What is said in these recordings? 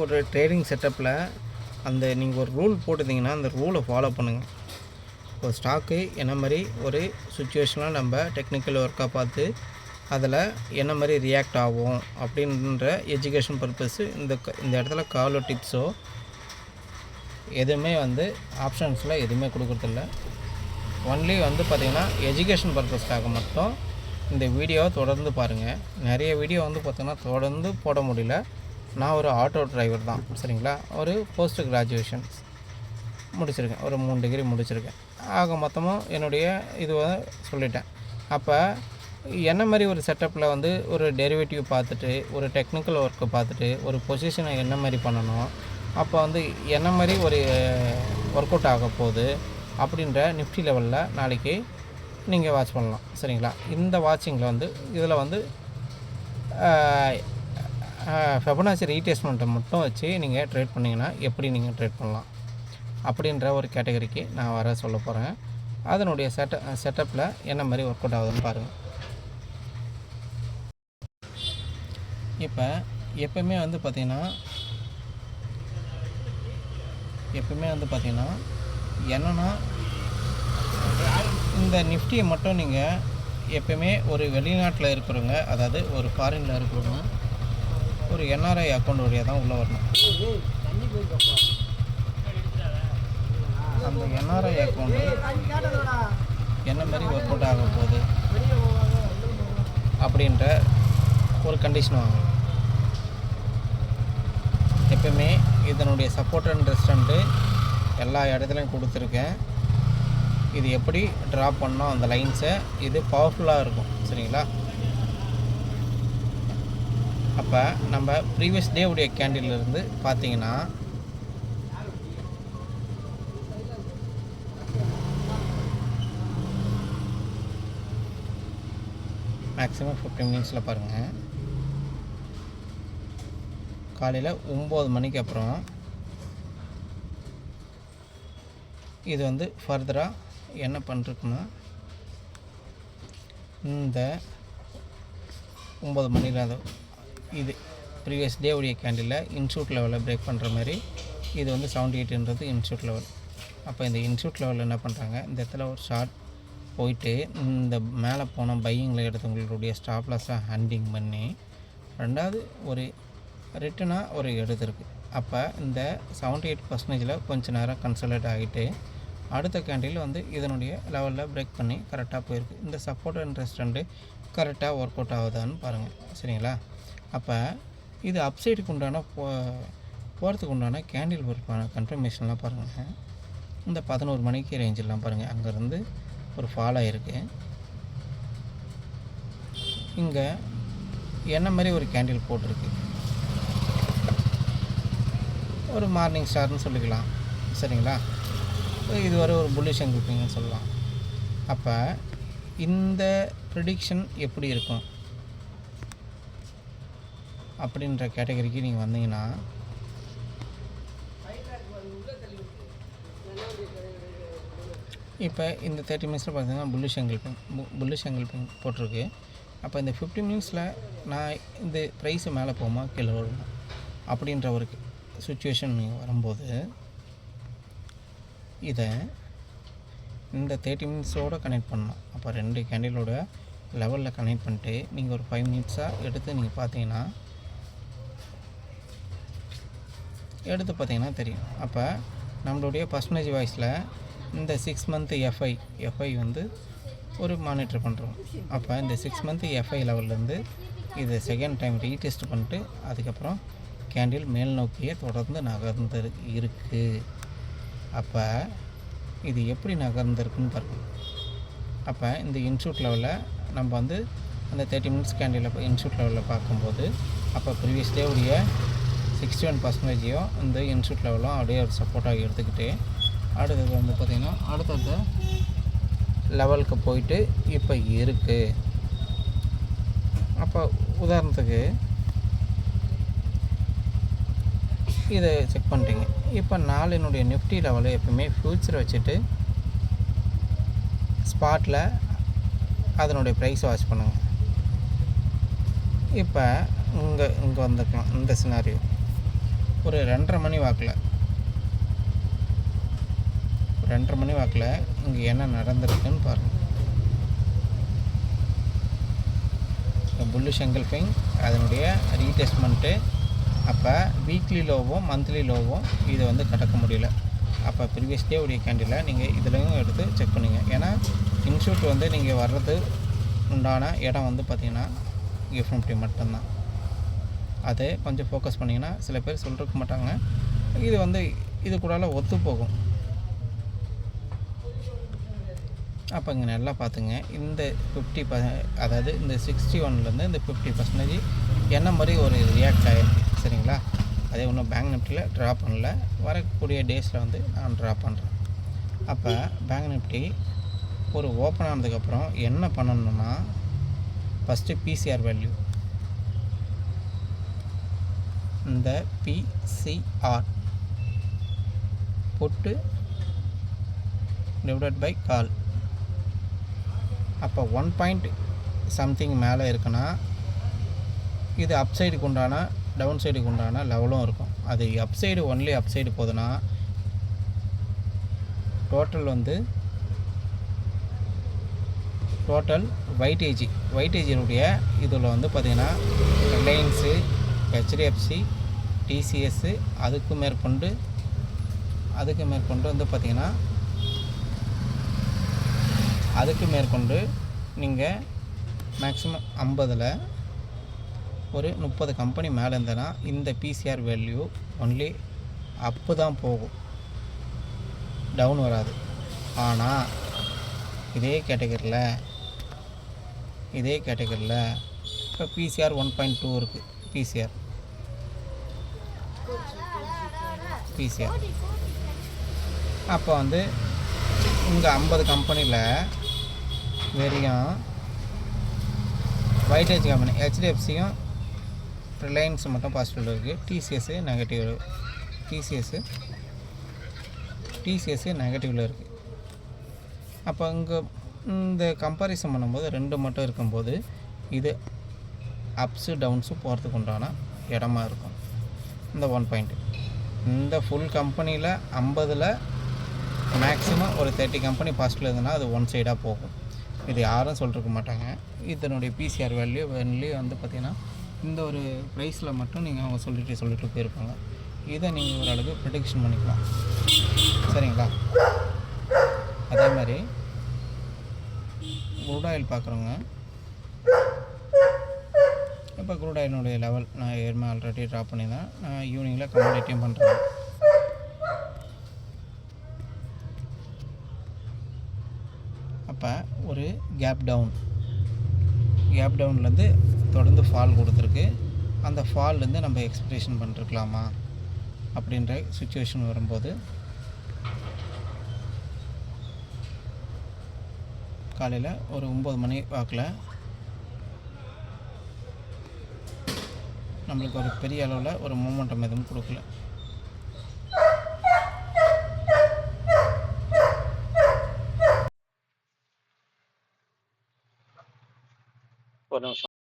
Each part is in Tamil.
ஒரு ட்ரேடிங் செட்டப்பில் நீங்கள் ஒரு ரூல் போட்டிருந்தீங்கன்னா அந்த ரூலை ஃபாலோ பண்ணுங்கள். ஒரு ஸ்டாக்கு என்ன மாதிரி ஒரு சுச்சுவேஷனில் நம்ம டெக்னிக்கல் ஒர்க்காக பார்த்து அதில் என்ன மாதிரி ரியாக்ட் ஆகும் அப்படின்ற எஜுகேஷன் பர்பஸ்ஸு இந்த இடத்துல காலோ டிப்ஸோ எதுவுமே ஆப்ஷன்ஸில் எதுவுமே கொடுக்குறதில்ல. ஒன்லி பார்த்திங்கன்னா எஜுகேஷன் பர்பஸ்க்காக மட்டும் இந்த வீடியோவை தொடர்ந்து பாருங்கள். நிறைய வீடியோ பார்த்திங்கன்னா தொடர்ந்து போட முடியல. நான் ஒரு ஆட்டோ டிரைவர் தான், சரிங்களா. ஒரு போஸ்ட் கிராஜுவேஷன் முடிச்சிருக்கேன், ஒரு 3 டிகிரி முடிச்சிருக்கேன். ஆக மொத்தமும் என்னுடைய இதுவை சொல்லிட்டேன். அப்போ என்ன மாதிரி ஒரு செட்டப்பில் ஒரு டெரிவேட்டிவ் பார்த்துட்டு, ஒரு டெக்னிக்கல் ஒர்க்கை பார்த்துட்டு, ஒரு பொசிஷனை என்ன மாதிரி பண்ணணும், அப்போ என்ன மாதிரி ஒரு ஒர்க் அவுட் ஆக போகுது அப்படின்ற நிஃப்டி லெவலில் நாளைக்கு நீங்கள் வாட்ச் பண்ணலாம், சரிங்களா. இந்த வாட்சிங்கில் இதில் ஃபெபனாச்சி ரீட்ரேஸ்மெண்ட்டை மட்டும் வச்சு நீங்கள் ட்ரேட் பண்ணிங்கன்னா எப்படி நீங்கள் ட்ரேட் பண்ணலாம் அப்படின்ற ஒரு கேட்டகரிக்கு நான் வர சொல்ல போகிறேன். அதனுடைய செட்டப்பில் என்ன மாதிரி ஒர்க் அவுட் ஆகுதுன்னு பாருங்கள். இப்போ எப்போயுமே பார்த்திங்கன்னா என்னென்னா இந்த நிஃப்டியை மட்டும் நீங்கள் எப்போயுமே ஒரு வெளிநாட்டில் இருக்கிறவங்க, அதாவது ஒரு ஃபாரினில் இருக்கிறவங்க ஒரு என்ஆர்ஐ அக்கௌண்ட் வழியாக தான் உள்ளே வரணும். அந்த என்ஆர்ஐ அக்கௌண்ட்டு என்ன மாதிரி ஒர்க் அவுட் ஆக போகுது அப்படின்ற ஒரு கண்டிஷன் வாங்கணும். எப்பவுமே இதனுடைய சப்போர்ட் அண்ட் ரெசிஸ்டன்ட்டு எல்லா இடத்துலையும் கொடுத்துருக்கேன். இது எப்படி ட்ராப் பண்ணோம் அந்த லைன்ஸை, இது பவர்ஃபுல்லாக இருக்கும், சரிங்களா. அப்போ நம்ம ப்ரீவியஸ் டே உடைய கேண்டிலிருந்து பார்த்தீங்கன்னா மேக்ஸிமம் 15 மினிட்ஸில் பாருங்கள். காலையில் 9 மணிக்கு அப்புறம் இது ஃபர்தராக என்ன பண்ணிருக்குன்னா, இந்த 9 மணியில் இது ப்ரீவியஸ் டே உடைய கேண்டிலில் இன்சூட் லெவலில் பிரேக் பண்ணுற மாதிரி இது 78ன்றது இன்சூட் லெவல். அப்போ இந்த இன்சூட் லெவலில் என்ன பண்ணுறாங்க, இந்த இடத்துல ஒரு ஷார்ட் போயிட்டு இந்த மேலே போன பையிங்கில் எடுத்தவங்களுடைய ஸ்டாப் லாஸை ஹேண்டிங் பண்ணி ரெண்டாவது ஒரு ரிட்டனாக ஒரு எடுத்துருக்கு. அப்போ இந்த 78% கொஞ்சம் நேரம் கன்சல்டேட் ஆகிட்டு அடுத்த கேண்டில் இதனுடைய லெவலில் பிரேக் பண்ணி கரெக்டாக போயிருக்கு. இந்த சப்போர்ட் அண்ட் ரெசிஸ்டன்ட் கரெக்டாக ஒர்க் அவுட் ஆகுதான்னு பாருங்கள், சரிங்களா. அப்போ இது அப்சைடுக்கு உண்டான போகிறதுக்கு உண்டான கேண்டில் ஒர்க்கான கன்ஃபர்மேஷன்லாம் பாருங்கள். இந்த 11 மணிக்கு ரேஞ்செல்லாம் பாருங்கள், அங்கேருந்து ஒரு ஃபால் ஆகிருக்கு. இங்கே என்ன மாதிரி ஒரு கேண்டில் போட்டிருக்கு, ஒரு மார்னிங் ஸ்டார்னு சொல்லிக்கலாம், சரிங்களா. இது ஒரு புல்லிஷ் என்கிரிப்பிங்னு சொல்லலாம். அப்போ இந்த ப்ரெடிக்ஷன் எப்படி இருக்கும் அப்படின்ற கேட்டகரிக்கு நீங்கள் வந்தீங்கன்னா, இப்போ இந்த 30 மினிட்ஸில் பார்த்தீங்கன்னா புல்லிஷ் என்கிரிப்பிங் போட்டிருக்கு. அப்போ இந்த 15 மினிட்ஸில் நான் இந்த ப்ரைஸு மேலே போகுமா கீழே வருமா அப்படின்ற ஒரு சுச்சுவேஷன் நீங்கள் வரும்போது இதை இந்த 30 மினிட்ஸோடு கனெக்ட் பண்ணணும். அப்போ 2 கேண்டிலோட லெவலில் கனெக்ட் பண்ணிட்டு நீங்கள் ஒரு 5 மினிட்ஸாக எடுத்து நீங்கள் பார்த்தீங்கன்னா தெரியும். அப்போ நம்மளுடைய பர்சன்டேஜ் வாய்ஸில் இந்த 6 மந்த் எஃப்ஐ ஒரு மானிட்டர் பண்ணுறோம். அப்போ இந்த 6 மந்த் எஃப்ஐ லெவல்லேருந்து இது செகண்ட் டைம் ரீடெஸ்ட் பண்ணிட்டு அதுக்கப்புறம் கேண்டில் மேல் நோக்கியே தொடர்ந்து நகர்ந்து இருக்குது. அப்போ இது எப்படி நகர்ந்துருக்குன்னு பாருங்கள். அப்போ இந்த இன்சூட் லெவலில் நம்ம அந்த 30 மினிட்ஸ் கேண்டில் இன்சூட் லெவலில் பார்க்கும்போது அப்போ ப்ரீவியஸ் டே உடைய 61% இந்த இன்சூட் லெவலும் அப்படியே ஒரு சப்போர்ட்டாக எடுத்துக்கிட்டு அடுத்தது பார்த்திங்கன்னா அடுத்தடுத்த லெவலுக்கு போயிட்டு இப்போ இருக்குது. அப்போ உதாரணத்துக்கு இதை செக் பண்ணிட்டீங்க. இப்போ நாளினுடைய நிஃப்டி லெவலில் எப்பவுமே ஃப்யூச்சரை வச்சுட்டு ஸ்பாட்டில் அதனுடைய ப்ரைஸ் வாட்ச் பண்ணுங்கள். இப்போ இங்கே வந்துக்கலாம் இந்த சினாரியோ. ஒரு 2:30 மணி வாக்கில் இங்கே என்ன நடந்திருக்குன்னு பாருங்கள். புல்லிஷ் எங்கல்ஃபிங் அதனுடைய ரீடெஸ்ட்மெண்ட்டு. அப்போ வீக்லி லோவும் மந்த்லி லோவும் இது வந்து கடக்க முடியல. அப்போ ப்ரீவியஸ் டே உடைய கேண்டில் நீங்கள் இதுலேயும் எடுத்து செக் பண்ணிங்க. ஏன்னா இன்ஷூட் வந்து நீங்கள் வர்றது உண்டான இடம் வந்து பார்த்திங்கன்னா கிஃப்ட் நிஃப்டி மட்டும்தான். அதை கொஞ்சம் ஃபோக்கஸ் பண்ணிங்கன்னா சில பேர் சொல்லிருக்க மாட்டாங்க, இது வந்து இது கூட ஒத்து போகும். அப்போ இங்கே நல்லா பார்த்துங்க, இந்த 50% அதாவது இந்த 61லேருந்து இந்த 50% என்ன மாதிரி ஒரு ரியாக்ட் ஆகிருக்கு சரிங்களா. அதே ஒன்றும் பேங்க் நிஃப்டியில் ட்ரா பண்ணல, வரக்கூடிய டேஸில் வந்து நான் ட்ரா பண்ணுறேன். அப்போ பேங்க் நிஃப்டி ஒரு ஓப்பன் ஆனதுக்கப்புறம் என்ன பண்ணணும்னா, ஃபஸ்ட்டு பிசிஆர் வேல்யூ, இந்த பிசிஆர் போட்டு டிவைடட் பை கால். அப்போ 1 பாயிண்ட் சம்திங் மேலே இருக்குன்னா இது அப் சைடுக்கு உண்டான டவுன் சைடுக்கு உண்டான லெவலும் இருக்கும். அது அப் சைடு ஒன்லி அப் சைடு போகுதுன்னா டோட்டல் வைட்டேஜினுடைய இதில் வந்து பார்த்திங்கன்னா ரிலையன்ஸு, ஹெச்டிஎஃப்சி, டிசிஎஸ்ஸு அதுக்கு மேற்கொண்டு வந்து பார்த்திங்கன்னா நீங்கள் மேக்ஸிமம் 50ல் ஒரு 30 கம்பெனி மேலே இருந்ததுன்னா இந்த பிசிஆர் வேல்யூ ஒன்லி அப்பு தான் போகும், டவுன் வராது. ஆனால் இதே கேட்டகரியில் இப்போ பிசிஆர் 1.2 இருக்குது. பிசிஆர் அப்போ வந்து இங்கே 50 கம்பெனியில் வெறும் வைட்டேஜ் கம்பெனி ஹெச்டிஎஃப்சியும் ரிலையன்ஸ் மட்டும் பாசிட்டிவில் இருக்குது. டிசிஎஸ்ஸு நெகட்டிவில் இருக்குது. அப்போ இங்கே இந்த கம்பேரிசன் பண்ணும்போது 2 மட்டும் இருக்கும்போது இது அப்ஸு டவுன்ஸு போகிறதுக்கு உண்டான இடமா இருக்கும். இந்த 1 பாயிண்ட் இந்த ஃபுல் கம்பெனியில் 50ல் மேக்ஸிமம் ஒரு 30 கம்பெனி பாசிட்டிவில் இருந்ததுன்னா அது ஒன் சைடாக போகும். இது யாரும் சொல்லிருக்க மாட்டாங்க. இதனுடைய பிசிஆர் வேல்யூ வந்து பார்த்திங்கன்னா இந்த ஒரு ப்ரைஸில் மட்டும் நீங்கள் அவங்க சொல்லிட்டு போயிருப்பாங்க. இதை நீங்கள் ஓரளவுக்கு ப்ரெடிக்ஷன் பண்ணிக்கலாம் சரிங்களா. அதே மாதிரி க்ரூட் ஆயில் பார்க்குறோங்க. இப்போ க்ரூட் ஆயிலினுடைய லெவல் நான் ஏற்கனவே ஆல்ரெடி ட்ராப் பண்ணியிருந்தேன். நான் ஈவினிங்கில் கம்ப்ளீட்டையும் பண்ணுறேன். அப்போ ஒரு கேப் டவுன்லேருந்து தொடர்ந்து ஃபால் கொடுத்துருக்கு. அந்த ஃபால்லேருந்து நம்ம எக்ஸ்பெக்டேஷன் பண்ணிருக்கலாமா அப்படின்ற சுச்சுவேஷன் வரும்போது காலையில் ஒரு 9 மணி வாக்கில் நம்மளுக்கு ஒரு பெரிய அளவில் ஒரு மூமெண்டம் எதுவும் கொடுக்கல. ஒரு நிமிஷம்.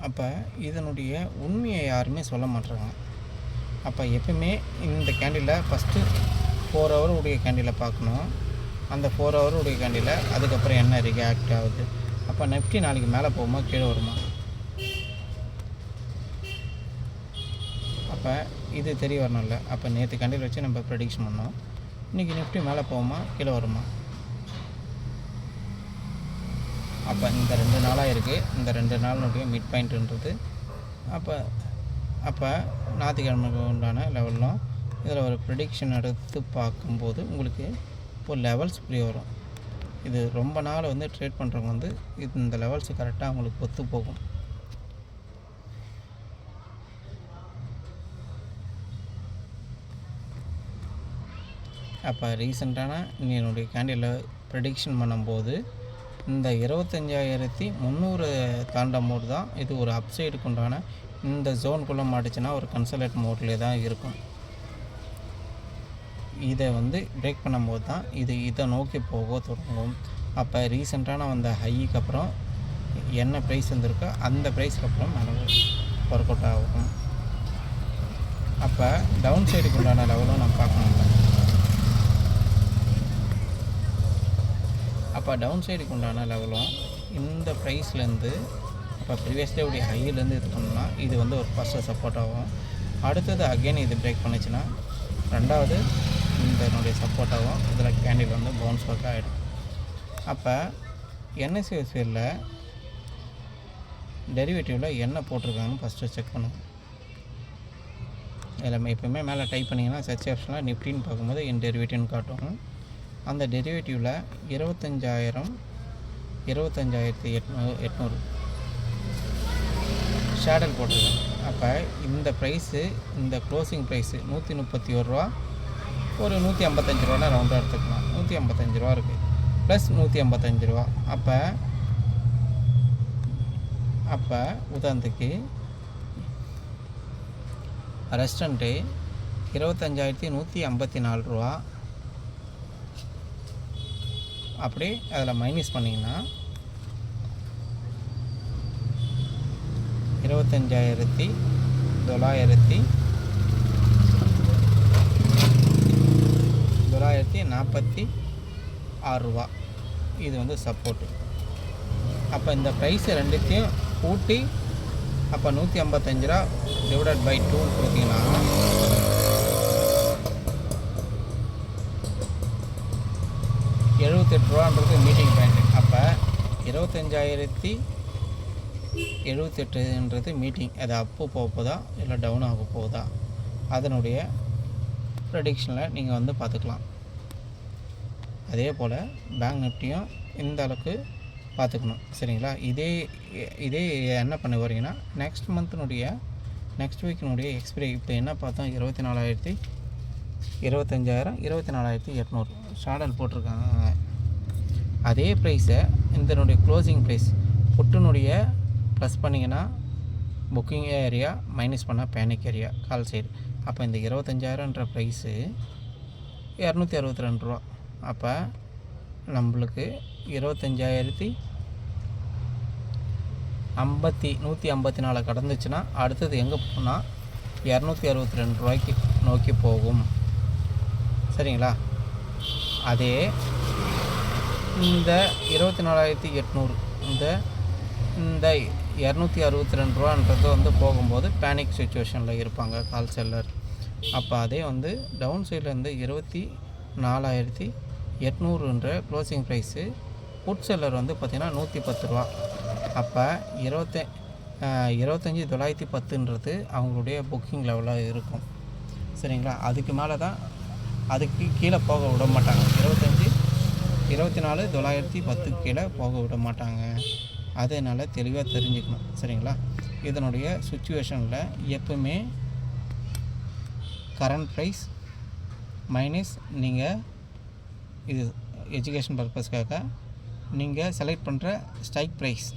அப்போ இதனுடைய உண்மையை யாருமே சொல்ல மாட்டாங்க. அப்போ எப்பவுமே இந்த கேண்டிலை ஃபஸ்ட்டு 4 ஹவர் உடைய கேண்டிலை பார்க்கணும். அந்த 4 ஹவர் உடைய கேண்டில் அதுக்கப்புறம் என்ன ரியாக்ட் ஆகுது. அப்போ நிஃப்டி நாளைக்கு மேலே போகுமா கீழே வருமா, அப்போ இது தெரிய வரணும்ல. அப்போ நேற்று கேண்டில் வச்சு நம்ம ப்ரெடிக்ஷன் பண்ணோம். இன்றைக்கி நிஃப்டி மேலே போகுமா கீழே வருமா. அப்போ இந்த 2 நாளாக இருக்குது. இந்த 2 நாளினுடைய மிட் பாயிண்ட்டுன்றது அப்போ ஞாயிற்றுக்கிழமைக்கு உண்டான லெவலும் இதில் ஒரு ப்ரெடிக்ஷன் எடுத்து பார்க்கும்போது உங்களுக்கு ஒரு லெவல்ஸ் புரிய வரும். இது ரொம்ப நாள் வந்து ட்ரேட் பண்ணுறவங்க வந்து இந்த லெவல்ஸு கரெக்டாக அவங்களுக்கு ஒத்து போகும். அப்போ ரீசெண்டான என்னுடைய கேண்டிலில் ப்ரெடிக்ஷன் பண்ணும்போது இந்த 25,300 தாண்டும் போது தான் இது ஒரு அப்சைடுக்கு உண்டான இந்த ஜோனுக்குள்ளே மாட்டுச்சுன்னா ஒரு கன்சல்டேட் மோட்லேயே தான் இருக்கும். இதை வந்து பிரேக் பண்ணும்போது தான் இதை நோக்கி போக தொடங்கும். அப்போ ரீசெண்டான வந்த ஹைக்கு அப்புறம் என்ன ப்ரைஸ் இருந்திருக்கோ அந்த ப்ரைஸ்க்கு அப்புறம் மேலே ஒர்க் அவுட் ஆகும். அப்போ டவுன் சைடுக்கு உண்டான லெவலும் நம்ம பார்க்கணும். அப்போ டவுன் சைடுக்கு உண்டான லெவலும் இந்த ப்ரைஸ்லேருந்து இப்போ ப்ரீவியஸ் டேவுடைய ஹையிலேருந்து இது பண்ணோம்னா இது வந்து ஒரு ஃபஸ்ட்டு சப்போர்ட் ஆகும். அடுத்தது அகெயின் இது பிரேக் பண்ணிச்சுன்னா ரெண்டாவது இதனுடைய சப்போர்ட் ஆகும். இதில் கேண்டில் வந்து பவுன்ஸ் பேக் ஆகிடும். அப்போ என்எஸ்சிஎஸ்சியில் டெரிவேட்டிவில் என்ன போட்டிருக்காங்கன்னு ஃபஸ்ட்டு செக் பண்ணுங்கள். இதில் எப்போயுமே மேலே டைப் பண்ணிங்கன்னா சர்ச் ஆப்ஷனில் நிஃப்டின்னு பார்க்கும்போது என் டெரிவேட்டிவ்னு காட்டும். அந்த டெரிவேட்டிவில் 25,800 ஷேடல் போட்டிருக்கேன். அப்போ இந்த ப்ரைஸு இந்த க்ளோசிங் ப்ரைஸு 131 ரூபா, ஒரு 155 ரூபானா ரவுண்டாக எடுத்துக்கலாம். 155 ரூபா இருக்குது ப்ளஸ் 155 ரூபா. அப்போ உதாரணத்துக்கு ரெஸ்டண்ட்டு 25,154 ரூபா. அப்படி அதில் மைனஸ் பண்ணிங்கன்னா 25,946 ரூபா. இது வந்து சப்போர்ட்டு. அப்போ இந்த ப்ரைஸு ரெண்டுத்தையும் கூட்டி அப்போ 155 ரூபா டிவைடட் பை 2 கொடுத்தீங்கன்னா 78 ரூபான்றது மீட்டிங் பாயிண்ட்டு. அப்போ 25,078ன்றது மீட்டிங். அது அப்பு போக போதா இல்லை டவுன் ஆக போகுதா அதனுடைய ப்ரெடிக்ஷனில் நீங்கள் வந்து பார்த்துக்கலாம். அதே போல் பேங்க் நிஃப்டியும் இந்த அளவுக்கு பார்த்துக்கணும். சரிங்களா? இதே என்ன பண்ண வரீங்கன்னா நெக்ஸ்ட் வீக்கினுடைய எக்ஸ்பிரி இப்போ என்ன பார்த்தோம் 24,000, 25,000, 24,800 ஷாடல் போட்டிருக்காங்க. அதே ப்ரைஸை இதனுடைய க்ளோசிங் ப்ரைஸ் புட்டுனுடைய ப்ளஸ் பண்ணிங்கன்னா புக்கிங் ஏரியா, மைனஸ் பண்ணால் பேனிக் ஏரியா கால் சைடு. அப்போ இந்த 25,000ன்ற ப்ரைஸு 262 ரூபா. அப்போ நம்மளுக்கு 25,154 கடந்துச்சுன்னா அடுத்தது எங்கே போனால் 262 ரூபாய்க்கு நோக்கி போகும். சரிங்களா? அதே இந்த 24,800 இந்த 262 ரூபான்றது வந்து போகும்போது பேனிக் சுச்சுவேஷனில் இருப்பாங்க கால் செல்லர். அப்போ அதே வந்து டவுன் சைட்லேருந்து 24,800ன்ற க்ளோசிங் ப்ரைஸு புட் செல்லர் வந்து பார்த்திங்கன்னா 110 ரூபா. அப்போ 25,910ன்றது அவங்களுடைய புக்கிங் லெவலாக இருக்கும். சரிங்களா? அதுக்கு மேலே தான் அதுக்கு கீழே போக விட மாட்டாங்க. 24,910 கீழே போக விட மாட்டாங்க. அதனால் தெளிவாக தெரிஞ்சுக்கணும். சரிங்களா? இதனுடைய சுச்சுவேஷனில் எப்பவுமே கரண்ட் ப்ரைஸ் மைனஸ் நீங்கள் இது எஜுகேஷன் பர்பஸ்க்காக நீங்கள் செலக்ட் பண்ணுற strike price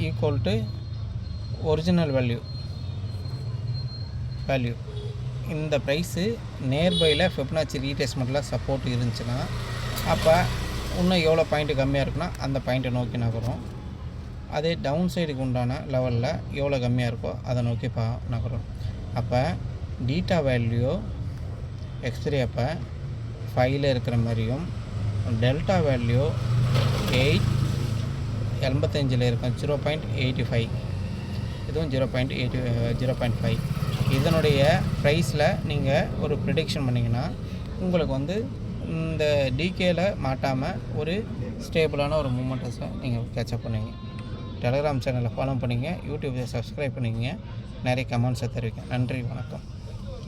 equal to original value. இந்த ப்ரைஸு நியர்பையில் ஃபிப்னாச்சி ரீட்ரேஸ்மெண்ட்டில் சப்போர்ட் இருந்துச்சுன்னா அப்போ இன்னும் எவ்வளோ பாயிண்ட்டு கம்மியாக இருக்குன்னா அந்த பாயிண்ட்டை நோக்கி நகரும். அதே டவுன் சைடுக்கு உண்டான லெவலில் எவ்வளோ கம்மியாக இருக்கோ அதை நோக்கி நகரும். அப்போ டீட்டா வேல்யூ எக்ஸ்பிரி அப்போ 5ல் இருக்கிற மாதிரியும் டெல்டா வேல்யூ 8.85ல் இருக்கும் 0.85, இதுவும் 0.5. இதனுடைய ப்ரைஸில் நீங்கள் ஒரு ப்ரிடிக்ஷன் பண்ணிங்கன்னா உங்களுக்கு வந்து இந்த டிகேயில் மாட்டாமல் ஒரு ஸ்டேபிளான ஒரு மூமெண்ட்டஸை நீங்கள் கேட்சப் பண்ணுவீங்க. டெலகிராம் சேனலை ஃபாலோ பண்ணிங்க, யூடியூப்பை சப்ஸ்கிரைப் பண்ணிங்க, நிறைய கமெண்ட்ஸை தெரிவிங்க. நன்றி, வணக்கம்.